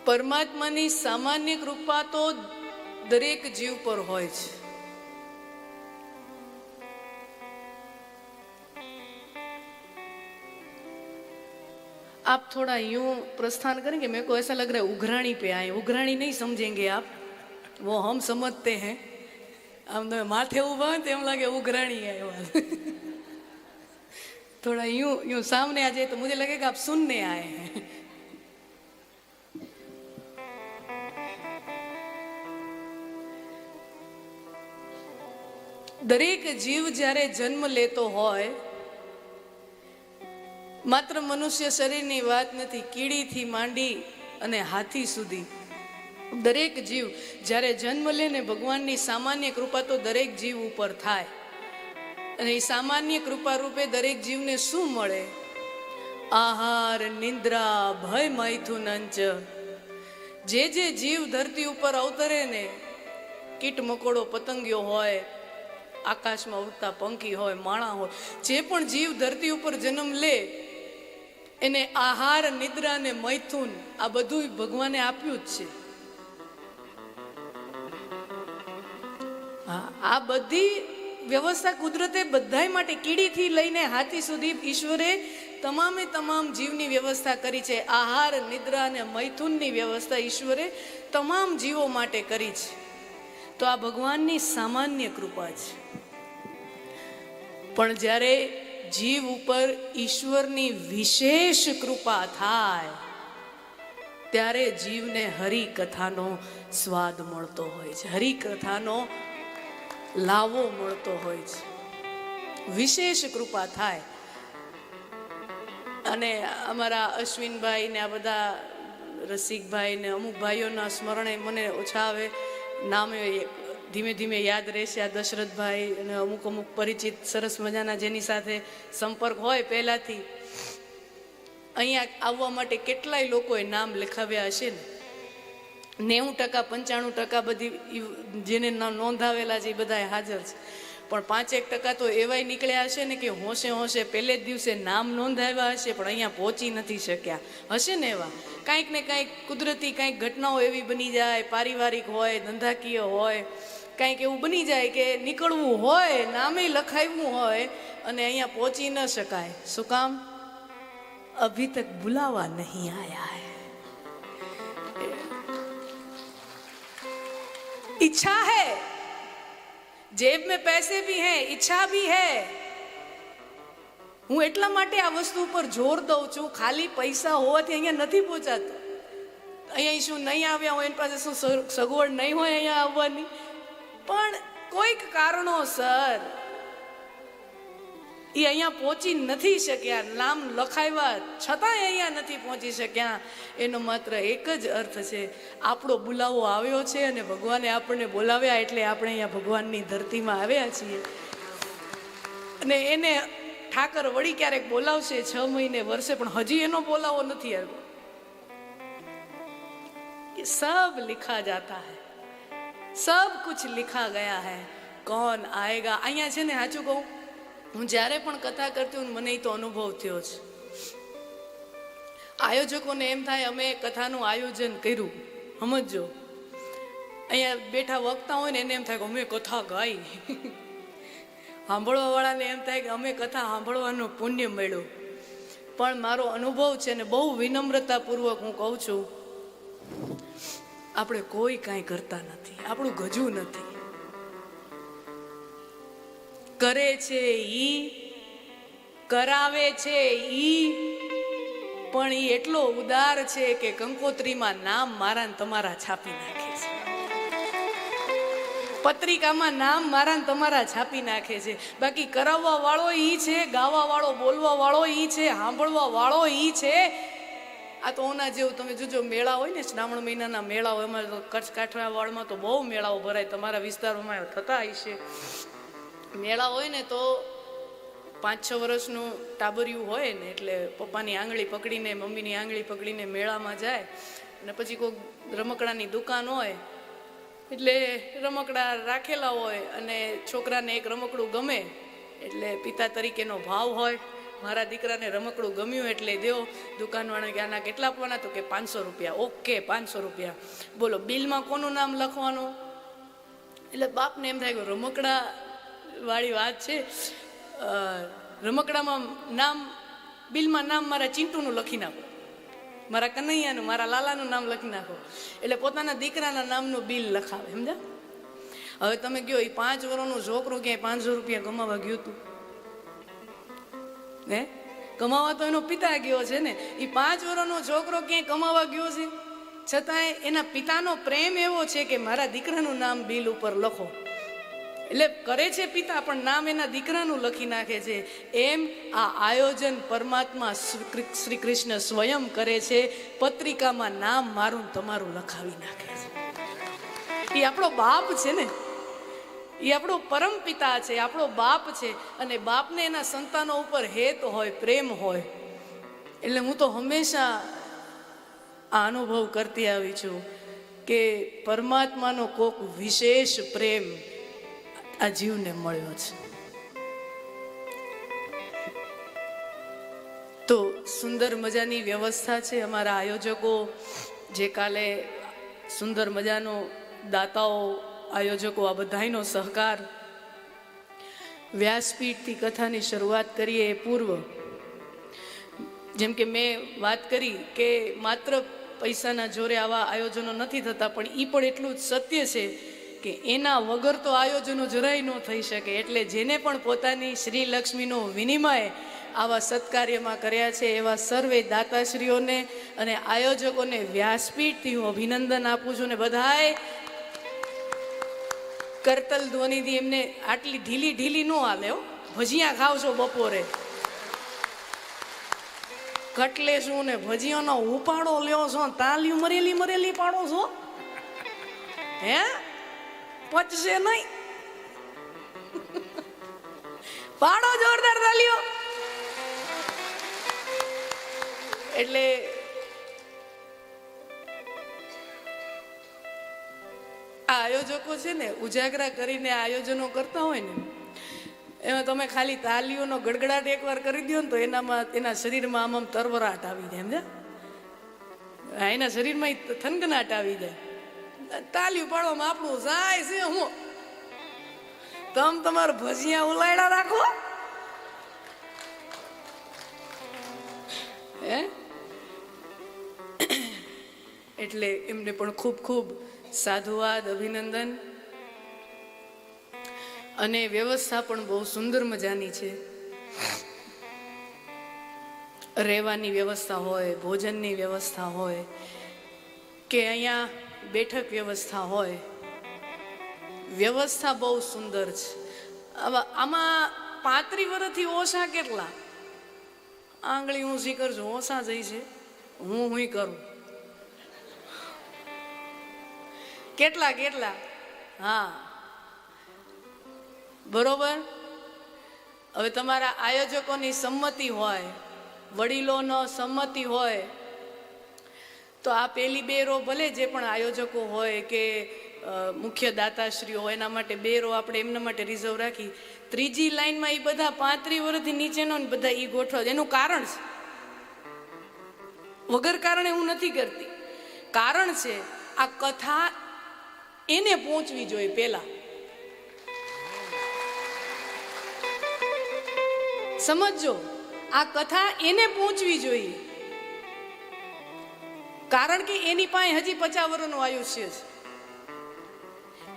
પરમાત્માની સામાન્ય કૃપા તો દરેક જીવ પર હોય છે. आप थोड़ा यूं प्रस्थान करेंगे, मेरे को ऐसा लग रहा है उघराणी पे आए. उघराणी नहीं समझेंगे आप, वो हम समझते हैं. हम तो माथे उभा तो हम लगे उघराणी आए. थोड़ा यूं यूं सामने आ जाए तो मुझे लगेगा आप सुनने आए हैं. દરેક જીવ જ્યારે જન્મ લેતો હોય, માત્ર મનુષ્ય શરીરની વાત નથી, કીડીથી માંડી અને હાથી સુધી દરેક જીવ જ્યારે જન્મ લે ને, ભગવાનની સામાન્ય કૃપા તો દરેક જીવ ઉપર થાય. અને એ સામાન્ય કૃપા રૂપે દરેક જીવને શું મળે? આહાર, નિંદ્રા, ભય, મૈથુનંચ. જે જીવ ધરતી ઉપર અવતરે ને, કીટ મકોડો પતંગિયો હોય, આકાશમાં ઉડતા પંખી હોય, માણા હોય, જે પણ જીવ ધરતી ઉપર જન્મ લે એને આહાર, નિદ્રા ને મૈથુન આ બધું ભગવાને આપ્યું જ છે. આ બધી વ્યવસ્થા કુદરતે બધાય માટે, કીડીથી લઈને હાથી સુધી ઈશ્વરે તમામે તમામ જીવની વ્યવસ્થા કરી છે. આહાર, નિદ્રા અને મૈથુનની વ્યવસ્થા ઈશ્વરે તમામ જીવો માટે કરી છે. તો આ ભગવાનની સામાન્ય કૃપા છે. પણ જ્યારે જીવ ઉપર ઈશ્વરની વિશેષ કૃપા થાય ત્યારે જીવને હરિકથાનો સ્વાદ મળતો હોય છે, હરિકથાનો લાવો મળતો હોય છે. વિશેષ કૃપા થાય. અને અમારા અશ્વિનભાઈ ને આ બધા રસિકભાઈ ને અમુક ભાઈઓના સ્મરણે મને ઓછા આવે, નામે ધીમે ધીમે યાદ રહેશે. આ દશરથભાઈ અને અમુક પરિચિત સરસ મજાના જેની સાથે સંપર્ક હોય પહેલાથી, અહીંયા આવવા માટે કેટલાય લોકોએ નામ લખાવ્યા હશે ને. 90% 95% બધી જેને નોંધાવેલા છે એ બધા હાજર છે. પણ 5-1% તો એવાય નીકળ્યા હશે ને કે હોશે હોશે પહેલે જ દિવસે નામ નોંધાવ્યા હશે પણ અહીંયા પહોંચી નથી શક્યા હશે ને. એવા કાંઈક ને કાંઈક કુદરતી કાંઈક ઘટનાઓ એવી બની જાય, પારિવારિક હોય, ધંધાકીય હોય, કાંઈક એવું બની જાય કે નીકળવું હોય, નામે લખાવ્યું હોય અને અહીંયા પહોંચી ન શકાય. શું કામ? અભી તક બુલાવા નહીં આયા હૈ. इच्छा है, जेब में पैसे भी हैं, इच्छा भी है. હું એટલા માટે આ વસ્તુ ઉપર જોર દઉં છું, ખાલી પૈસા હોવાથી અહીંયા નથી પહોંચાતું. અહીંયા શું નહીં આવ્યા હોય, એની પાસે શું સગવડ નહીં હોય અહીંયા આવવાની, પણ કોઈક કારણોસર એ અહીંયા પહોંચી નથી શક્યા, નામ લખાવ્યા છતાંય અહીંયા નથી પહોંચી શક્યા. એનો માત્ર એક જ અર્થ છે, આપણો બોલાવો આવ્યો છે અને ભગવાને આપણને બોલાવ્યા એટલે આપણે અહીંયા ભગવાનની ધરતીમાં આવ્યા છીએ. અને એને ઠાકર વળી ક્યારેક બોલાવશે 6 મહિને, વર્ષે, પણ હજી એનો બોલાવો નથી આવ્યો. સબ લિખા જાતા હૈ, સબ કુછ લિખા ગયા હૈ, કોણ આએગા. અહીંયા છે ને, સાચું કહું, હું જ્યારે પણ કથા કરતી હું, મને તો અનુભવ થયો છે. આયોજકોને એમ થાય અમે કથાનું આયોજન કર્યું, સમજો. અહીંયા બેઠા વક્તા હોય ને એને એમ થાય કે અમે કથા ગાઈ. સાંભળવા વાળાને એમ થાય કે અમે કથા સાંભળવાનું પુણ્ય મળ્યું. પણ મારો અનુભવ છે ને, બહુ વિનમ્રતાપૂર્વક હું કહું છું, આપણે કોઈ કાંઈ કરતા નથી, આપણું ગજું નથી. કરે છે ઈ, કરાવે છે ઈ, પણ ઈ એટલો ઉદાર છે કે કંકોત્રીમાં નામ મારા ને તમારા છાપી નાખે છે, પત્રિકામાં નામ મારા ને તમારા છાપી નાખે છે. બાકી કરાવવા વાળો ઈ છે, ગાવા વાળો, બોલવા વાળો ઈ છે, સાંભળવા વાળો ઈ છે. આ તો ઓના જેવું તમે જોજો, મેળા હોય ને, શ્રાવણ મહિનાના મેળા હોય, અમારે તો કચ્છ કાઠિયાવાડમાં તો બહુ મેળાઓ ભરાય, તમારા વિસ્તારોમાં થતા હશે. મેળા હોય ને તો 5-6 વર્ષનું ટાબરિયું હોય ને, એટલે પપ્પાની આંગળી પકડીને, મમ્મીની આંગળી પકડીને મેળામાં જાય. અને પછી કોઈ રમકડાની દુકાન હોય એટલે રમકડા રાખેલા હોય, અને છોકરાને એક રમકડું ગમે એટલે પિતા તરીકેનો ભાવ હોય, મારા દીકરાને રમકડું ગમ્યું એટલે દો. દુકાનવાળા કે આના કેટલા આપવાના? તો કે 500 રૂપિયા. ઓકે, 500 રૂપિયા. બોલો, બિલમાં કોનું નામ લખવાનું? એટલે બાપને એમ થાય કે રમકડા વાળી વાત છે, રમકડામાં નામ, બિલમાં નામ મારા ચિંટુનું લખી નાખો, મારા કનૈયાનું, મારા લાલાનું નામ લખી નાખો. એટલે પોતાના દીકરાના નામનું બિલ લખાવે. સમજા? હવે તમે કહો, એ 5 વર્ષનું છોકરું ક્યાંય 500 રૂપિયા કમાવા ગયું હતું? હે, કમાવા તો એનો પિતા ગયો છે ને. એ 5 વર્ષનો છોકરો ક્યાંય કમાવા ગયો છે? છતાંય એના પિતાનો પ્રેમ એવો છે કે મારા દીકરાનું નામ બિલ ઉપર લખો. એટલે કરે છે પિતા, પણ નામ એના દીકરાનું લખી નાખે છે. એમ આ આયોજન પરમાત્મા શ્રી કૃષ્ણ સ્વયં કરે છે. પત્રિકામાં નામ મારું તમારું લખાવી નાખે છે. એ આપણો બાપ છે ને, એ આપણો પરમ પિતા છે, આપણો બાપ છે. અને બાપને એના સંતાનો ઉપર હેત હોય, પ્રેમ હોય. એટલે હું તો હંમેશા આ અનુભવ કરતી આવી છું કે પરમાત્માનો કોક વિશેષ પ્રેમ આ જીવને મળ્યો છે. તો સુંદર મજાની વ્યવસ્થા છે. અમારા આયોજકો જે કાલે સુંદર મજાનો દાતાઓ, આયોજકો, આ બધાનો સહકાર. વ્યાસપીઠથી કથાની શરૂઆત કરીએ એ પૂર્વ, જેમ કે મેં વાત કરી કે માત્ર પૈસાના જોરે આવા આયોજનો નથી થતા, પણ એ પણ એટલું જ સત્ય છે કે એના વગર તો આયોજનો જરાય ન થઈ શકે. એટલે જેને પણ પોતાની શ્રી લક્ષ્મીનો વિનિમય આવા સત્કાર્યમાં કર્યા છે એવા સર્વે દાતાશ્રીઓને અને આયોજકોને વ્યાસપીઠથી હું અભિનંદન આપું છું. ને બધાએ કરતલ ધ્વનિથી એમને આટલી ઢીલી ન હાલે હો. ભજીયા ખાવ છો બપોરે, કટલેશું ને ભજીયાનો ઉપાડો લ્યો છો, તાલિયું મરેલી પાડો છો, હે પચશે નહીં. પાડો જોરદાર તાલિયો. એટલે આ આયોજકો છે ને, ઉજાગરા કરીને આયોજનો કરતા હોય ને, એમાં તમે ખાલી તાલીઓનો ગડગડાટ એકવાર કરી દો ને તો એના શરીરમાં આમ તરવરાટ આવી જાય. સમજ્યા? એના શરીરમાં થનગનાટ આવી જાય. તાલીઓ પાડવામાં આપણું જાય છે. હું તમારા ભજીયા ઉલાયડા રાખો. હે, એટલે એમને પણ ખૂબ ખૂબ સાધુવાદ, અભિનંદન. અને વ્યવસ્થા પણ બહુ સુંદર મજાની છે. રહેવાની વ્યવસ્થા હોય, ભોજનની વ્યવસ્થા હોય, કે અહીંયા બેઠક વ્યવસ્થા હોય, વ્યવસ્થા બહુ સુંદર છે. આમાં 35 વર્ષથી ઓછા કેટલા આંગળી ઊંચી કરજો, ઓછા જઈ છે. હું કરું કેટલા હા, બરોબર. હવે તમારા આયોજકોની સંમતિ હોય, વડીલોનો સંમતિ હોય, તો આ પેલી 2 રો ભલે જે પણ આયોજકો હોય કે મુખ્ય દાતાશ્રીઓ હોય એના માટે 2 રો આપણે એમના માટે રિઝર્વ રાખી. ત્રીજી લાઈનમાં એ બધા 35 વર્ષથી નીચેનો ને બધા એ ગોઠવા. એનું કારણ છે, વગર કારણે હું નથી કરતી. કારણ છે આ કથા એને પહોંચવી જોઈએ. પેલા સમજો, આ કથા એને પહોંચવી જોઈએ. કારણ કે એની પાસે હજી 50 વર્ષનું આયુષ્ય છે.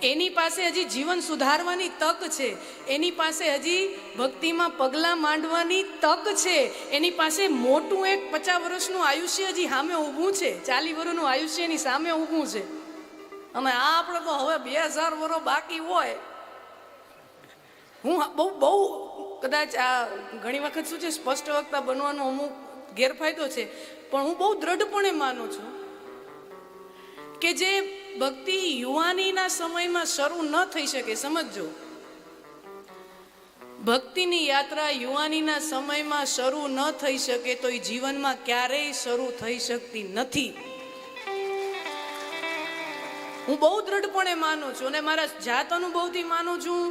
એની પાસે હજી જીવન સુધારવાની તક છે. એની પાસે હજી ભક્તિમાં પગલાં માંડવાની તક છે. એની પાસે મોટું એક 50 વર્ષનું આયુષ્ય હજી સામે ઊભું છે. 40 વર્ષનું આયુષ્ય એની સામે ઊભું છે. અને આ આપણે તો હવે 2000 વર્ષ બાકી હોય. હું બહુ કદાચ આ ઘણી વખત શું છે, સ્પષ્ટ વક્તા બનવાનો અમુક ગેરફાયદો છે, પણ હું બહુ દ્રઢપણે માનું છું કે જે ભક્તિ યુવાનીના સમયમાં શરૂ ન થઈ શકે. સમજો, ભક્તિની યાત્રા યુવાનીના સમયમાં શરૂ ન થઈ શકે તો એ જીવનમાં ક્યારેય શરૂ થઈ શકતી નથી. હું બહુ દ્રઢપણે માનું છું અને મારા જાત અનુભવથી માનું છું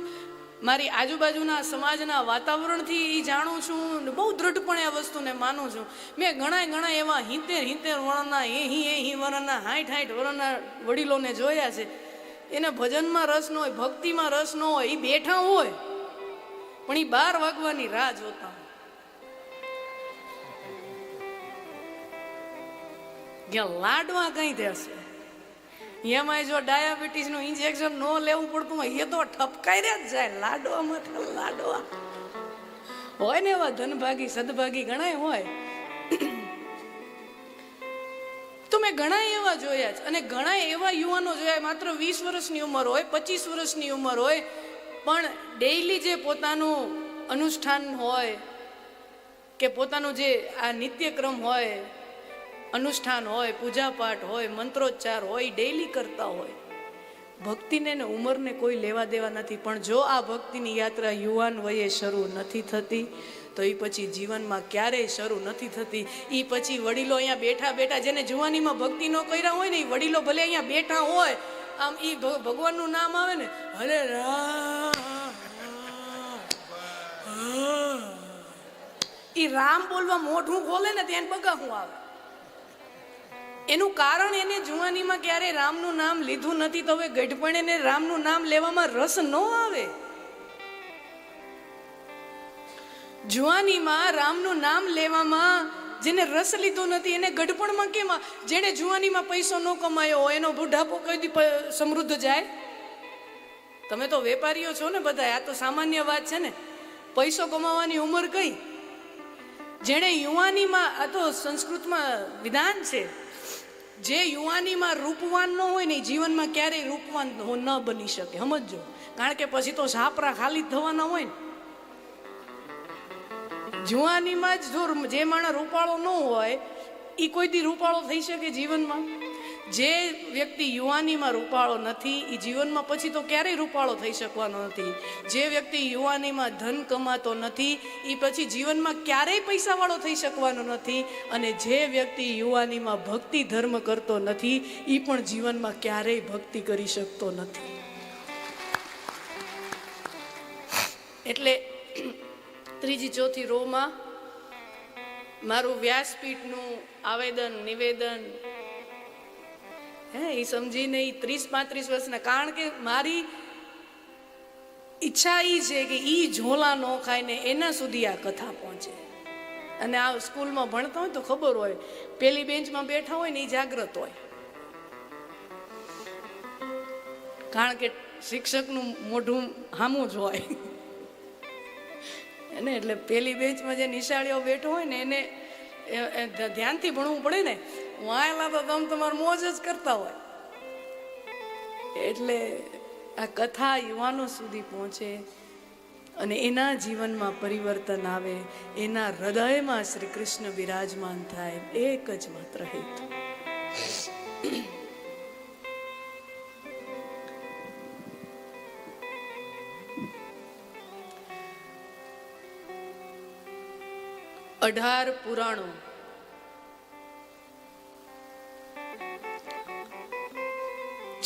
મારી આજુબાજુના સમાજના વાતાવરણથી એ જાણું છું ને બહુ દ્રઢપણે આ વસ્તુને માનું છું. મેં ઘણા એવા 70 વર્ષના 80 વર્ષના 60 વર્ષના વડીલોને જોયા છે. એને ભજનમાં રસ ન હોય, ભક્તિમાં રસ ન હોય, એ બેઠા હોય પણ એ 12 વાગવાની રાહ જોતા હોય. જ્યાં લાડવા કઈ દેશે એમાં જો ડાયાબિટીસનું ઇન્જેક્શન ન લેવું પડતું હોય એ તો ઠપકાઈ જ જાય. લાડવામાં લાડવા હોય ને એવા ધનભાગી સદભાગી ઘણા હોય. તો મેં ઘણા એવા જોયા છે અને ઘણા એવા યુવાનો જોયા, માત્ર 20 વર્ષની ઉંમર હોય, 25 વર્ષની ઉંમર હોય, પણ ડેઈલી જે પોતાનું અનુષ્ઠાન હોય કે પોતાનું જે આ નિત્યક્રમ હોય, અનુષ્ઠાન હોય, પૂજાપાઠ હોય, મંત્રોચ્ચાર હોય, ડેઈલી કરતા હોય. ભક્તિને ને ઉંમરને કોઈ લેવા દેવા નથી. પણ જો આ ભક્તિની યાત્રા યુવાન વયે શરૂ નથી થતી તો એ પછી જીવનમાં ક્યારેય શરૂ નથી થતી. એ પછી વડીલો અહીંયા બેઠા બેઠા, જેને જુવાનીમાં ભક્તિ ન કર્યા હોય ને, એ વડીલો ભલે અહીંયા બેઠા હોય, આમ એ ભગવાનનું નામ આવે ને, હરે એ રામ બોલવા મોઢું ખોલે ને ત્યાં બગાહું આવે. એનું કારણ એને જુવાનીમાં ક્યારે રામનું નામ લીધું નથી, તો હવે ગઢપણે એને રામનું નામ લેવામાં રસ ન આવે. જુવાનીમાં રામનું નામ લેવામાં જેને રસ લીધો નથી એને ગઢપણમાં કેમ? જેને જુવાનીમાં પૈસો ન કમાયો હોય એનો બુઢાપો કઈ સમૃદ્ધ જાય? તમે તો વેપારીઓ છો ને બધા, આ તો સામાન્ય વાત છે ને. પૈસો કમાવાની ઉંમર કઈ? જેને યુવાનીમાં, આ તો સંસ્કૃતમાં વિધાન છે, જે યુવાનીમાં રૂપવાન ન હોય ને જીવનમાં ક્યારેય રૂપવાન ન બની શકે. સમજો, કારણ કે પછી તો સાપરા ખાલી થવાના હોય ને. જુવાનીમાં જ જો જે માણસ રૂપાળો ન હોય એ કોઈ દી રૂપાળો થઈ શકે જીવનમાં? જે વ્યક્તિ યુવાનીમાં રૂપાળો નથી એ જીવનમાં પછી તો ક્યારેય રૂપાળો થઈ શકવાનો નથી. જે વ્યક્તિ યુવાનીમાં ધન કમાતો નથી એ પછી જીવનમાં ક્યારેય પૈસાવાળો થઈ શકવાનો નથી. અને જે વ્યક્તિ યુવાનીમાં ભક્તિ ધર્મ કરતો નથી એ પણ જીવનમાં ક્યારેય ભક્તિ કરી શકતો નથી. એટલે ત્રીજી ચોથી રોમાં મારું વ્યાસપીઠનું આવેદન નિવેદન એ સમજીને 30-35 વર્ષના, કારણ કે મારી ઈચ્છા એ છે કે એ ઝોલા ન ખાય ને એના સુધી આ કથા પહોંચે. અને આ સ્કૂલમાં ભણતા હોય તો ખબર હોય, પેલી બેન્ચમાં બેઠા હોય ને એ જાગ્રત હોય, કારણ કે શિક્ષકનું મોઢું સામું જ હોય એને. એટલે પેલી બેન્ચમાં જે નિશાળીઓ બેઠો હોય ને એને ધ્યાનથી ભણવું પડે ને. વાયેલા તો તમે તમારું મોજ જ કરતા હોય. એટલે આ કથા યુવાનો સુધી પહોંચે અને એના જીવનમાં પરિવર્તન આવે, એના હૃદયમાં શ્રી કૃષ્ણ બિરાજમાન થાય, એક જ માત્ર હેતુ. અઢાર પુરાણો,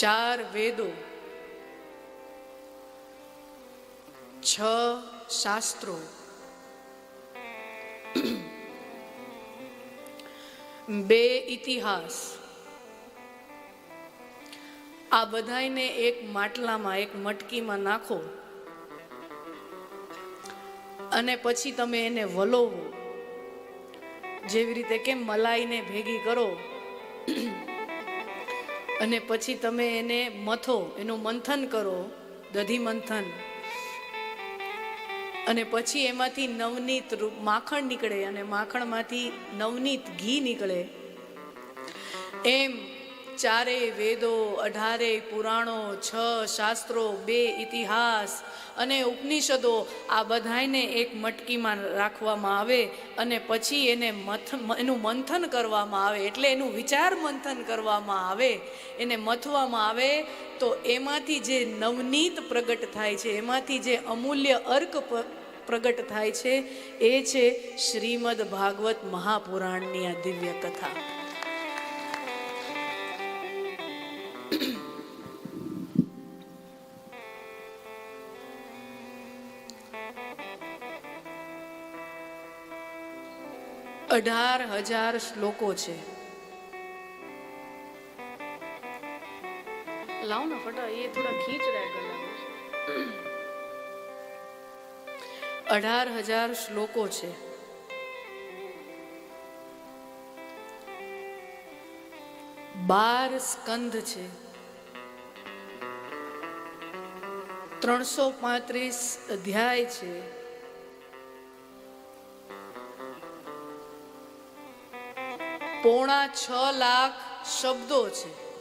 4 વેદો, 6 શાસ્ત્રો, 2 ઇતિહાસ, આ બધાને એક માટલામાં, એક મટકીમાં નાખો અને પછી તમે એને વલોવો. જેવી રીતે કેમ મલાઈને ભેગી કરો અને પછી તમે એને મથો, એનું મંથન કરો, દધી મંથન, અને પછી એમાંથી નવનીત માખણ નીકળે અને માખણમાંથી નવનીત ઘી નીકળે. એમ 4 વેદો, 18 પુરાણો, 6 શાસ્ત્રો, 2 ઇતિહાસ અને ઉપનિષદો, આ બધાને એક મટકીમાં રાખવામાં આવે અને પછી એને એનું મંથન કરવામાં આવે. એટલે એનું વિચાર મંથન કરવામાં આવે, એને મથવામાં આવે તો એમાંથી જે નવનીત પ્રગટ થાય છે, એમાંથી જે અમૂલ્ય અર્ક પ્રગટ થાય છે, એ છે શ્રીમદ ભાગવત મહાપુરાણની આ દિવ્ય કથા. 18,000 શ્લોકો છે. લાવ ને ફટા, એ થોડા ખીંચ રહ્યા ગલા. 18,000 શ્લોકો છે. 12 સ્કંધ છે. 335 અધ્યાય છે. 6.25 લાખ શબ્દો છે.